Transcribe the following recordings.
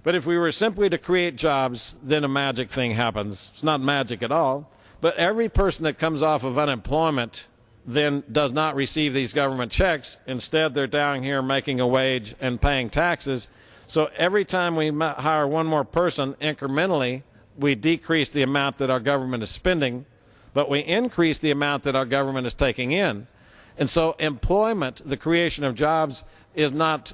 But if we were simply to create jobs, then a magic thing happens. It's not magic at all. But every person that comes off of unemployment then does not receive these government checks. Instead, they're down here making a wage and paying taxes. So every time we hire one more person incrementally, we decrease the amount that our government is spending, but we increase the amount that our government is taking in. And so employment, the creation of jobs, is not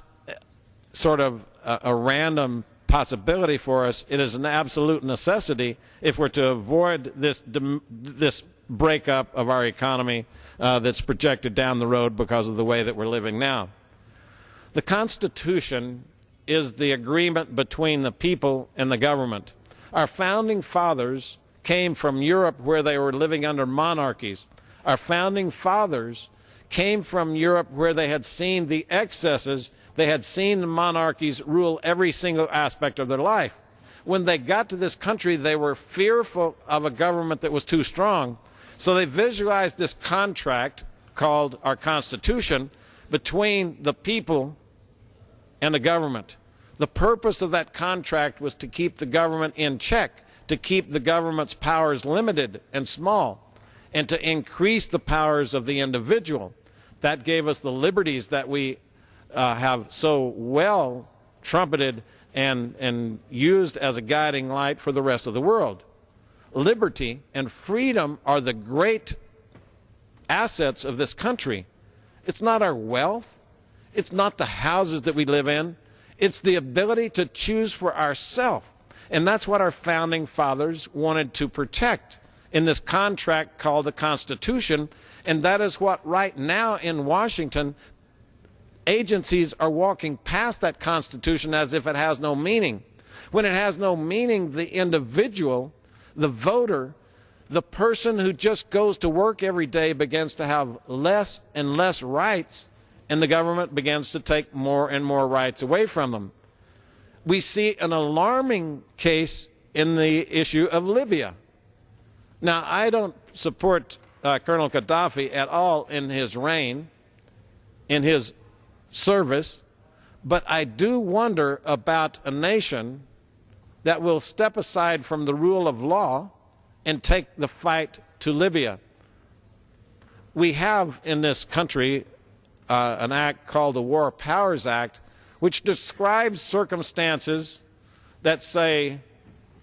sort of a random possibility for us. It is an absolute necessity if we're to avoid this breakup of our economy that's projected down the road because of the way that we're living now. The Constitution is the agreement between the people and the government. Our founding fathers came from Europe, where they were living under monarchies. Our founding fathers came from Europe, where they had seen the excesses. They had seen the monarchies rule every single aspect of their life. When they got to this country, they were fearful of a government that was too strong. So they visualized this contract called our Constitution between the people and the government. The purpose of that contract was to keep the government in check, to keep the government's powers limited and small, and to increase the powers of the individual. That gave us the liberties that we have so well trumpeted and used as a guiding light for the rest of the world. Liberty and freedom are the great assets of this country. It's not our wealth. It's not the houses that we live in. It's the ability to choose for ourselves. And that's what our founding fathers wanted to protect in this contract called the Constitution. And that is what right now in Washington, agencies are walking past that Constitution as if it has no meaning. When it has no meaning, the individual, the voter, the person who just goes to work every day begins to have less and less rights, and the government begins to take more and more rights away from them. We see an alarming case in the issue of Libya. Now, I don't support Colonel Gaddafi at all in his reign, in his service, but I do wonder about a nation that will step aside from the rule of law and take the fight to Libya. We have in this country an act called the War Powers Act, which describes circumstances that say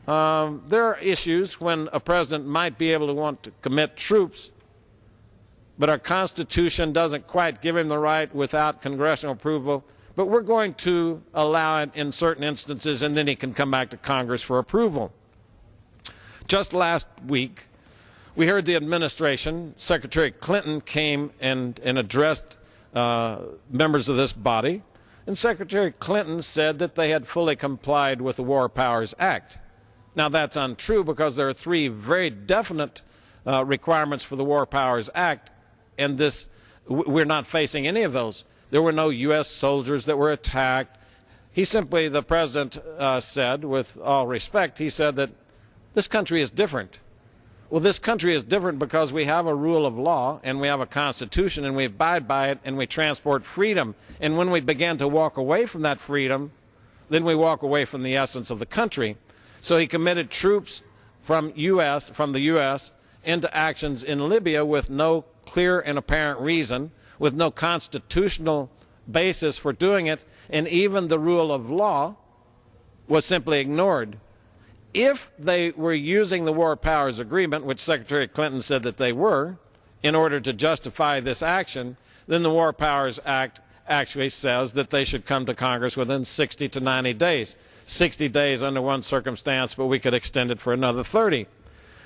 there are issues when a president might be able to want to commit troops, but our Constitution doesn't quite give him the right without congressional approval, but we're going to allow it in certain instances, and then he can come back to Congress for approval. Just last week, we heard the administration, Secretary Clinton came and addressed members of this body, and Secretary Clinton said that they had fully complied with the War Powers Act. Now, that's untrue because there are three very definite requirements for the War Powers Act, and we're not facing any of those. There were no U.S. soldiers that were attacked. The president said, with all respect, he said that this country is different. Well, this country is different because we have a rule of law and we have a constitution and we abide by it and we transport freedom. And when we begin to walk away from that freedom, then we walk away from the essence of the country. So he committed troops from the U.S. into actions in Libya with no clear and apparent reason, with no constitutional basis for doing it, and even the rule of law was simply ignored. If they were using the War Powers Agreement, which Secretary Clinton said that they were, in order to justify this action, then the War Powers Act actually says that they should come to Congress within 60 to 90 days. 60 days under one circumstance, but we could extend it for another 30.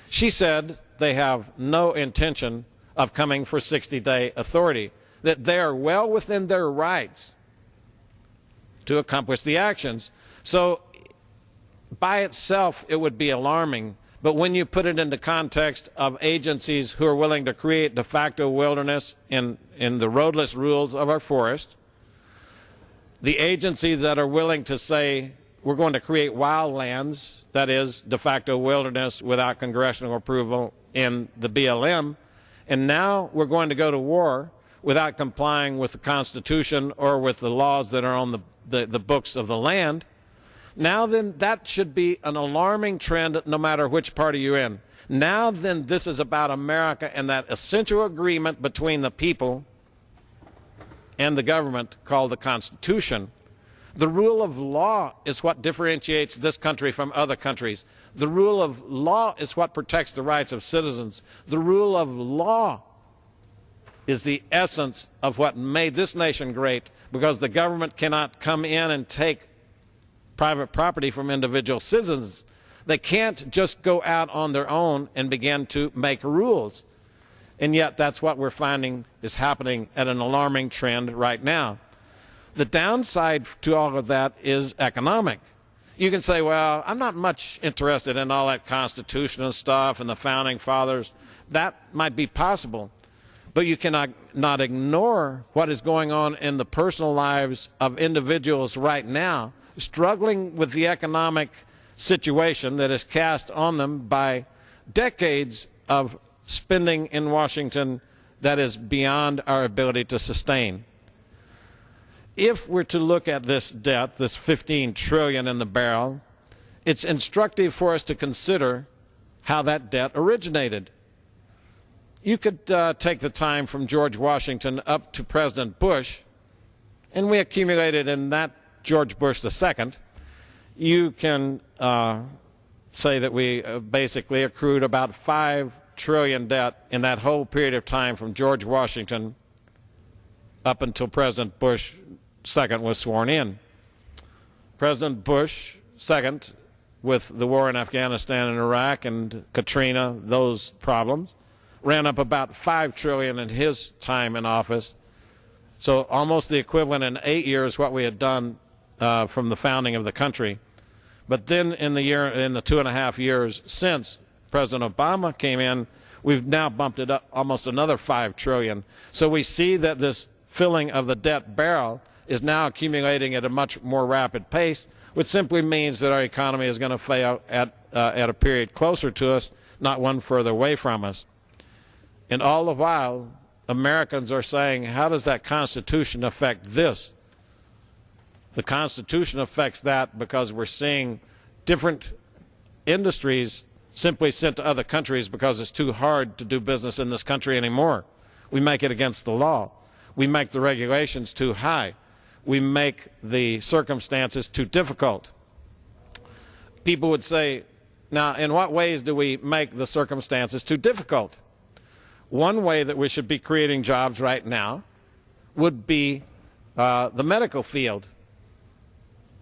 She said they have no intention of coming for 60-day authority, that they are well within their rights to accomplish the actions. So by itself, it would be alarming. But when you put it into context of agencies who are willing to create de facto wilderness in the roadless rules of our forest, the agencies that are willing to say we're going to create wildlands, that is, de facto wilderness without congressional approval in the BLM, and now we're going to go to war without complying with the Constitution or with the laws that are on the books of the land, Now then, that should be an alarming trend no matter which party you're in. Now then, this is about America and that essential agreement between the people and the government called the Constitution. The rule of law is what differentiates this country from other countries. The rule of law is what protects the rights of citizens. The rule of law is the essence of what made this nation great, because the government cannot come in and take private property from individual citizens. They can't just go out on their own and begin to make rules. And yet that's what we're finding is happening at an alarming trend right now. The downside to all of that is economic. You can say, well, I'm not much interested in all that constitutional stuff and the founding fathers. That might be possible. But you cannot not ignore what is going on in the personal lives of individuals right now, struggling with the economic situation that is cast on them by decades of spending in Washington that is beyond our ability to sustain. If we're to look at this debt, this $15 trillion in the barrel, it's instructive for us to consider how that debt originated. You could take the time from George Washington up to President Bush, and we accumulated in that George Bush II. You can say that we basically accrued about $5 trillion debt in that whole period of time from George Washington up until President Bush II was sworn in. President Bush II, with the war in Afghanistan and Iraq and Katrina, those problems, ran up about $5 trillion in his time in office. So almost the equivalent in 8 years what we had done from the founding of the country. But then in the 2.5 years since President Obama came in, we've now bumped it up almost another $5 trillion. So we see that this filling of the debt barrel is now accumulating at a much more rapid pace, which simply means that our economy is going to fail at a period closer to us, not one further away from us. And all the while, Americans are saying, how does that Constitution affect this? The Constitution affects that because we're seeing different industries simply sent to other countries because it's too hard to do business in this country anymore. We make it against the law. We make the regulations too high. We make the circumstances too difficult. People would say, now, in what ways do we make the circumstances too difficult? One way that we should be creating jobs right now would be the medical field.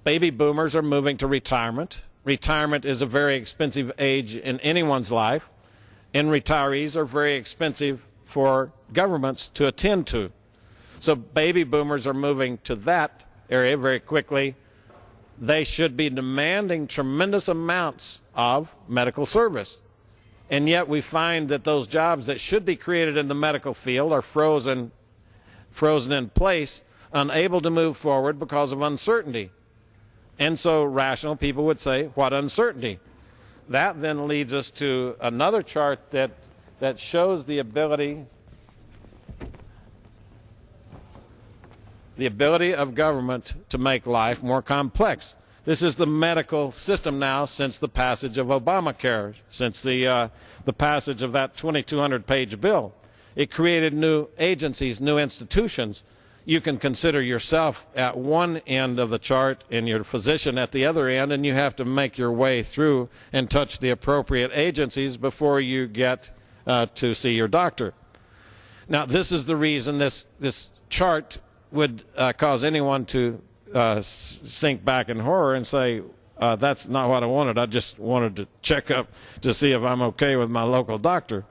Baby boomers are moving to retirement. Retirement is a very expensive age in anyone's life, and retirees are very expensive for governments to attend to. So baby boomers are moving to that area very quickly. They should be demanding tremendous amounts of medical service. And yet we find that those jobs that should be created in the medical field are frozen in place, unable to move forward because of uncertainty. And so rational people would say, what uncertainty? That then leads us to another chart that shows the ability of government to make life more complex. This is the medical system now since the passage of Obamacare, since the passage of that 2,200-page bill. It created new agencies, new institutions. You can consider yourself at one end of the chart and your physician at the other end, and you have to make your way through and touch the appropriate agencies before you get to see your doctor. Now, this is the reason this chart would cause anyone to sink back in horror and say, that's not what I wanted. I just wanted to check up to see if I'm okay with my local doctor.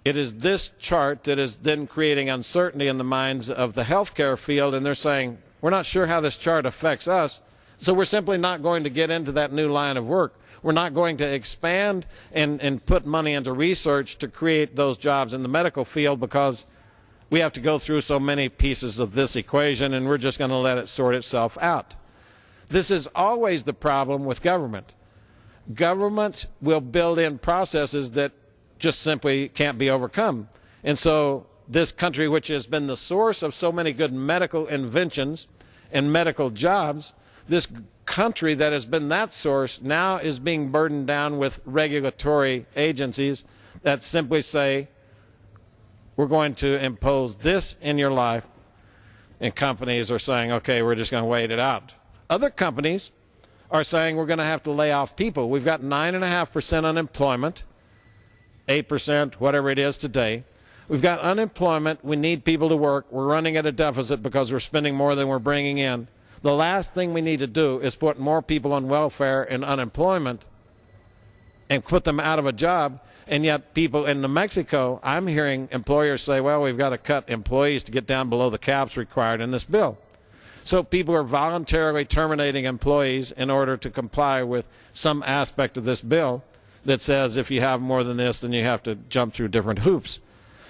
It is this chart that is then creating uncertainty in the minds of the healthcare field, and they're saying, we're not sure how this chart affects us, so we're simply not going to get into that new line of work. We're not going to expand and put money into research to create those jobs in the medical field because we have to go through so many pieces of this equation, and we're just going to let it sort itself out. This is always the problem with government. Government will build in processes that just simply can't be overcome. And so this country, which has been the source of so many good medical inventions and medical jobs, this country that has been that source now is being burdened down with regulatory agencies that simply say, we're going to impose this in your life, and companies are saying, okay, we're just going to wait it out. Other companies are saying we're going to have to lay off people. We've got 9.5% unemployment, 8%, whatever it is today. We've got unemployment. We need people to work. We're running at a deficit because we're spending more than we're bringing in. The last thing we need to do is put more people on welfare and unemployment and put them out of a job. And yet people in New Mexico, I'm hearing employers say, well, we've got to cut employees to get down below the caps required in this bill. So people are voluntarily terminating employees in order to comply with some aspect of this bill that says if you have more than this, then you have to jump through different hoops.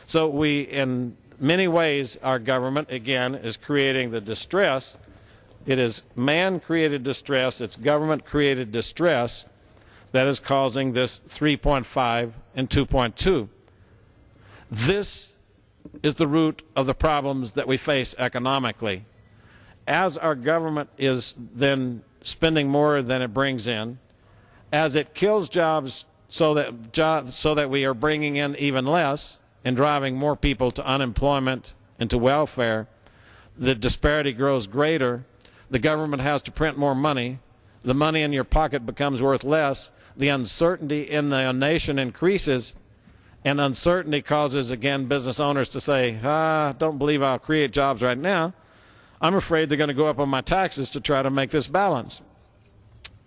So we, in many ways, our government, again, is creating the distress. It is man-created distress. It's government-created distress that is causing this 3.5 and 2.2. This is the root of the problems that we face economically. As our government is then spending more than it brings in, as it kills jobs so that we are bringing in even less and driving more people to unemployment and to welfare, the disparity grows greater. The government has to print more money. The money in your pocket becomes worth less. The uncertainty in the nation increases, and uncertainty causes, again, business owners to say, don't believe I'll create jobs right now. I'm afraid they're going to go up on my taxes to try to make this balance.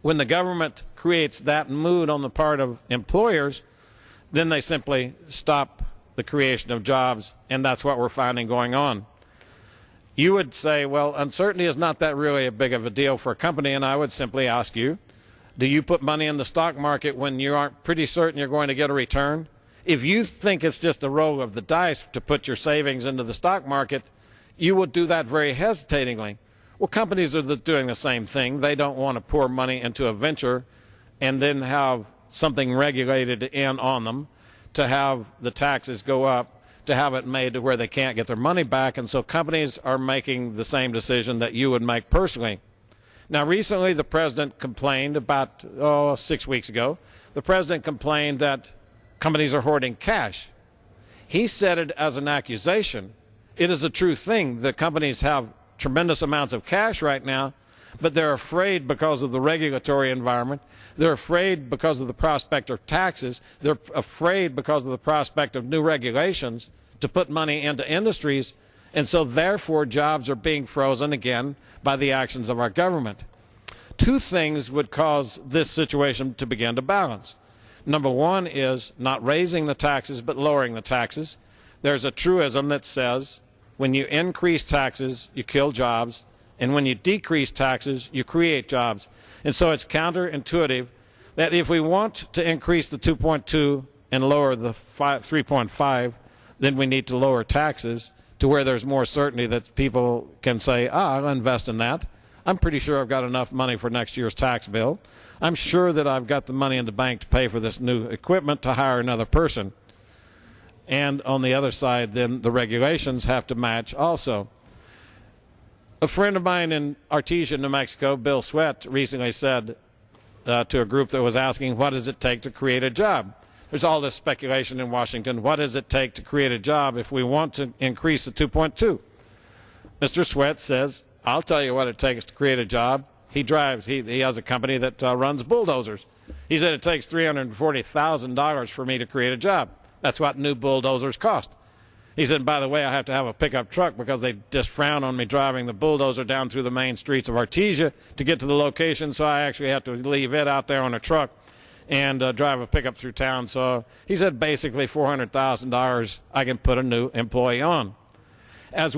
When the government creates that mood on the part of employers, then they simply stop the creation of jobs, and that's what we're finding going on. You would say, well, uncertainty is not that really a big of a deal for a company, and I would simply ask you, do you put money in the stock market when you aren't pretty certain you're going to get a return? If you think it's just a roll of the dice to put your savings into the stock market, you would do that very hesitatingly. Well, companies are doing the same thing. They don't want to pour money into a venture and then have something regulated in on them, to have the taxes go up, to have it made to where they can't get their money back. And so companies are making the same decision that you would make personally. Now, recently the president complained about, 6 weeks ago, the president complained that companies are hoarding cash. He said it as an accusation. It is a true thing that companies have tremendous amounts of cash right now, but they're afraid because of the regulatory environment. They're afraid because of the prospect of taxes. They're afraid because of the prospect of new regulations to put money into industries. And so, therefore, jobs are being frozen again by the actions of our government. Two things would cause this situation to begin to balance. Number one is not raising the taxes, but lowering the taxes. There's a truism that says when you increase taxes, you kill jobs, and when you decrease taxes, you create jobs. And so it's counterintuitive that if we want to increase the 2.2 and lower the 3.5, then we need to lower taxes to where there's more certainty that people can say, I'll invest in that. I'm pretty sure I've got enough money for next year's tax bill. I'm sure that I've got the money in the bank to pay for this new equipment to hire another person. And on the other side, then the regulations have to match also. A friend of mine in Artesia, New Mexico, Bill Sweat, recently said to a group that was asking, what does it take to create a job? There's all this speculation in Washington. What does it take to create a job if we want to increase the 2.2? Mr. Sweat says, I'll tell you what it takes to create a job. He has a company that runs bulldozers. He said it takes $340,000 for me to create a job. That's what new bulldozers cost. He said, by the way, I have to have a pickup truck because they just frown on me driving the bulldozer down through the main streets of Artesia to get to the location, so I actually have to leave it out there on a truck and drive a pickup through town. So he said basically $400,000 I can put a new employee on. As